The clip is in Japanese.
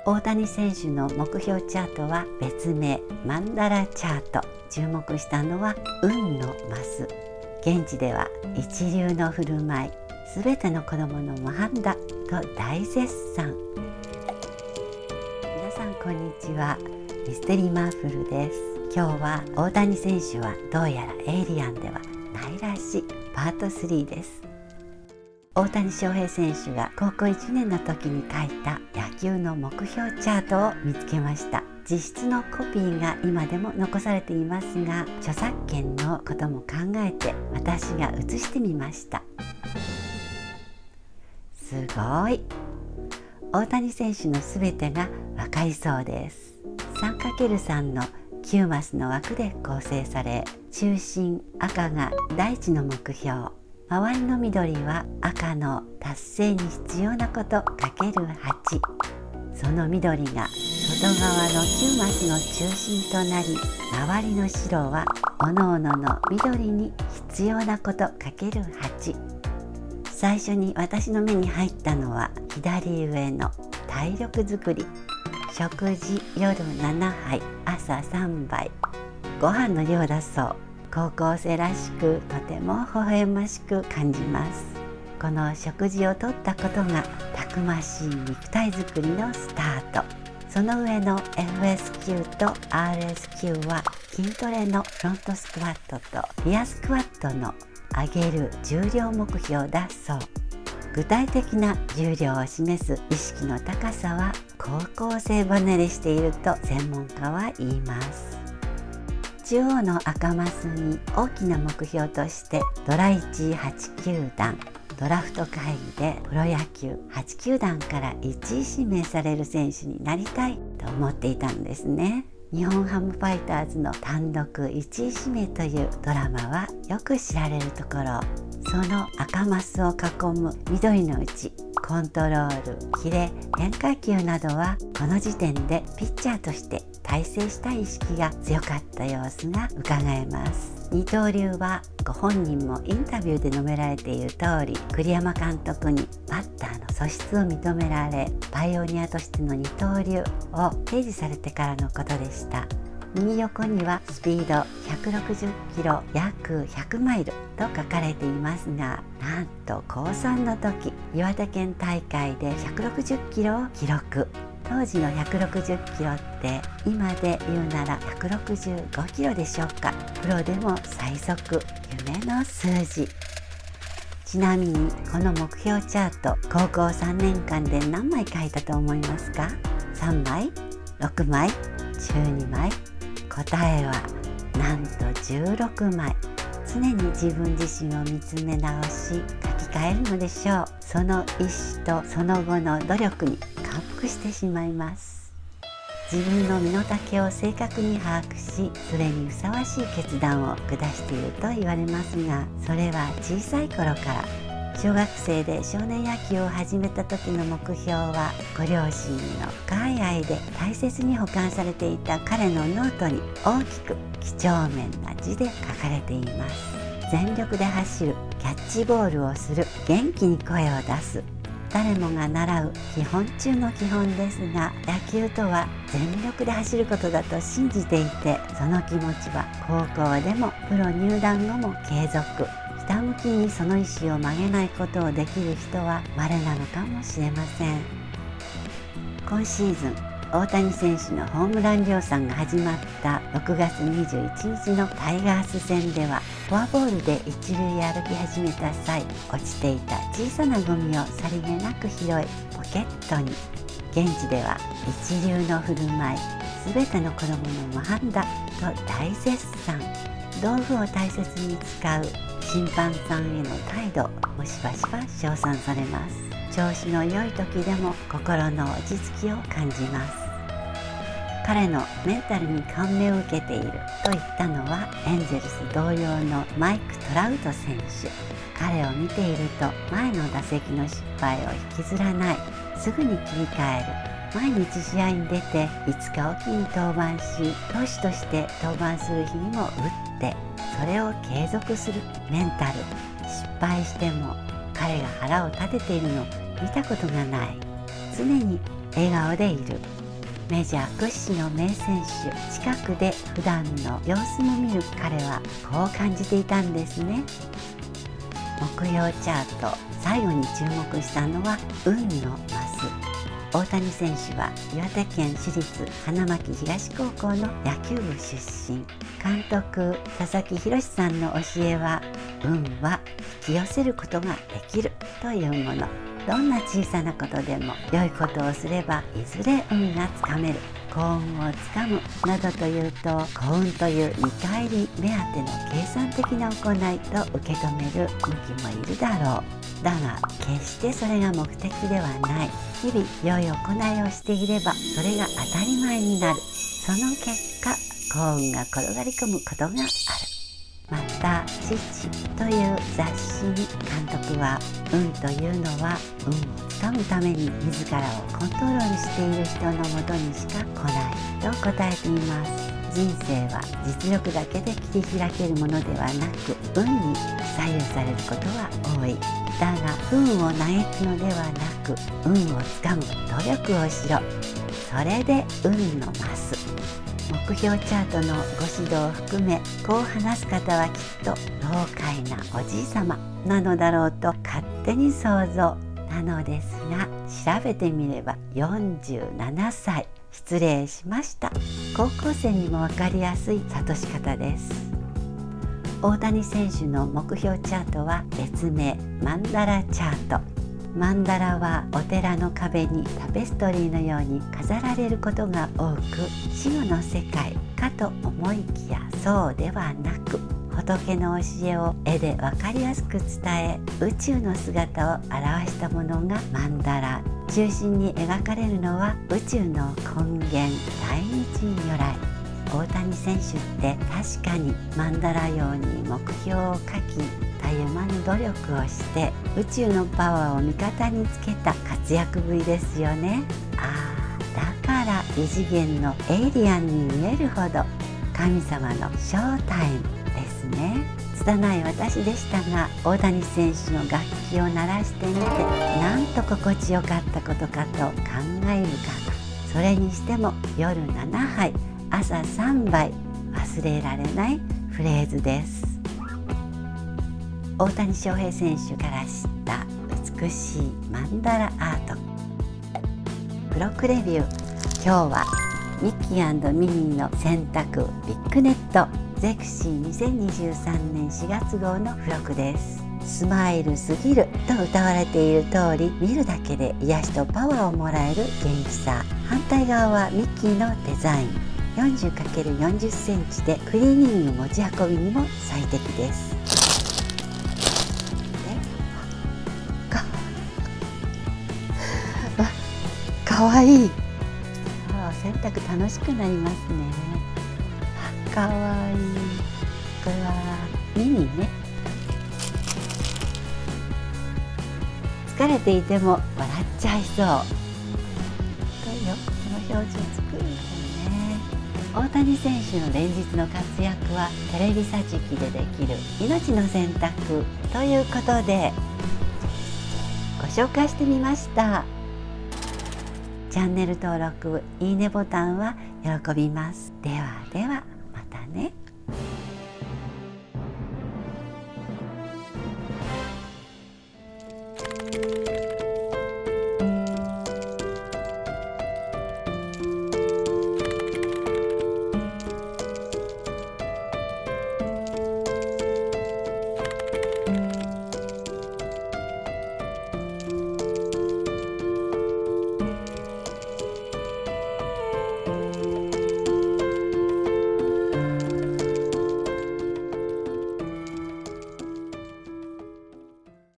大谷選手の目標チャートは別名マンダラチャート。注目したのは運のマス。現地では一流の振る舞い、すべての子供の模範だと大絶賛。皆さんこんにちは、ミステリーマーフルです。今日は大谷選手はどうやらエイリアンではないらしいパート3です。大谷翔平選手が高校1年の時に書いた野球の目標チャートを見つけました。実質のコピーが今でも残されていますが、著作権のことも考えて私が写してみました。すごい。大谷選手のすべてが分かりそうです。3×3 の9マスの枠で構成され、中心赤が第一の目標、周りの緑は赤の達成に必要なこと ×8。 その緑が外側の9マスの中心となり、周りの白は各々の緑に必要なこと ×8。 最初に私の目に入ったのは左上の体力づくり。食事夜7杯朝3杯、ご飯の量だそう。高校生らしくとても微笑ましく感じます。この食事をとったことがたくましい肉体づくりのスタート。その上の FS 級と RS 級は筋トレのフロントスクワットとリアスクワットの上げる重量目標だそう。具体的な重量を示す意識の高さは高校生離れしていると専門家は言います。中央の赤マスに大きな目標としてドラ1、8球団、ドラフト会議でプロ野球8球団から1位指名される選手になりたいと思っていたんですね。日本ハムファイターズの単独1位指名というドラマはよく知られるところ、その赤マスを囲む緑のうちコントロール、キレ、変化球などはこの時点でピッチャーとして大成した意識が強かった様子が伺えます。二刀流はご本人もインタビューで述べられている通り、栗山監督にバッターの素質を認められ、パイオニアとしての二刀流を提示されてからのことでした。右横にはスピード160キロ約100マイルと書かれていますが、なんと高3の時、岩手県大会で160キロを記録。当時の160キロって今で言うなら165キロでしょうか。プロでも最速、夢の数字。ちなみにこの目標チャート、高校3年間で何枚書いたと思いますか？3枚？ 6 枚？ 12枚？答えはなんと16枚。常に自分自身を見つめ直し書き換えるのでしょう。その意志とその後の努力に感服してしまいます。自分の身の丈を正確に把握し、それにふさわしい決断を下していると言われますが、それは小さい頃から。小学生で少年野球を始めた時の目標は、ご両親の深い愛で大切に保管されていた彼のノートに大きく几帳面な字で書かれています。全力で走る、キャッチボールをする、元気に声を出す。誰もが習う基本中の基本ですが、野球とは全力で走ることだと信じていて、その気持ちは高校でもプロ入団後も継続。ひたむきにその意思を曲げないことをできる人は稀なのかもしれません。今シーズン、大谷選手のホームラン量産が始まった6月21日のタイガース戦では、フォアボールで一塁へ歩き始めた際、落ちていた小さなゴミをさりげなく拾いポケットに。現地では一流の振る舞い、すべての子供の模範だと大絶賛。道具を大切に使う審判さんへの態度もしばしば称賛されます。調子の良い時でも心の落ち着きを感じます。彼のメンタルに感銘を受けていると言ったのは、エンゼルス同様のマイク・トラウト選手。彼を見ていると前の打席の失敗を引きずらない、すぐに切り替える、毎日試合に出て5日おきに登板し、投手として登板する日にも打って、それを継続するメンタル。失敗しても彼が腹を立てているのを見たことがない。常に笑顔でいる。メジャー屈指の名選手。近くで普段の様子も見る彼はこう感じていたんですね。目標チャート、最後に注目したのは運のマス。大谷選手は岩手県私立花巻東高校の野球部出身。監督佐々木宏さんの教えは、運は引き寄せることができるというもの。どんな小さなことでも良いことをすればいずれ運がつかめる。幸運をつかむなどというと、幸運という見返り目当ての計算的な行いと受け止める向きもいるだろう。だが決してそれが目的ではない。日々良い行いをしていればそれが当たり前になる。その結果幸運が転がり込むことがある。また「父」という雑誌に監督は、運というのは運をつかむために自らをコントロールしている人のもとにしか来ないと答えています。人生は実力だけで切り開けるものではなく、運に左右されることは多い。だが運を嘆くのではなく、運をつかむ努力をしろ。それで運の増す。目標チャートのご指導を含め、こう話す方はきっと老快なおじいさまなのだろうと勝手に想像なのですが、調べてみれば47歳。失礼しました。高校生にも分かりやすい諭し方です。大谷選手の目標チャートは別名マンダラチャート。マンダラはお寺の壁にタペストリーのように飾られることが多く、死後の世界かと思いきやそうではなく、仏の教えを絵で分かりやすく伝え、宇宙の姿を表したものがマンダラ。中心に描かれるのは宇宙の根源、大日如来。大谷選手って確かにマンダラ用に目標を書き、たゆまぬ努力をして宇宙のパワーを味方につけた活躍ぶりですよね。だから異次元のエイリアンに見えるほど神様のショータイムですね。拙い私でしたが、大谷選手の楽器を鳴らしてみて、なんと心地よかったことかと感慨深く。それにしても夜7杯朝3杯、忘れられないフレーズです。大谷翔平選手から知った美しいマンダラアート。ブロックレビュー。今日はミッキー&ミニーの洗濯ビッグネットゼクシー2023年4月号の付録です。スマイルすぎると歌われている通り、見るだけで癒しとパワーをもらえる元気さ。反対側はミッキーのデザイン。40×40 センチでクリーニング持ち運びにも最適です。かわいい。洗濯楽しくなりますね。かわいい。これはミニね。疲れていても笑っちゃいそう。よこの表情作るんですね。大谷選手の連日の活躍はテレビ桟敷でできる命の選択ということでご紹介してみました。チャンネル登録、いいねボタンは喜びます。ではではまたね。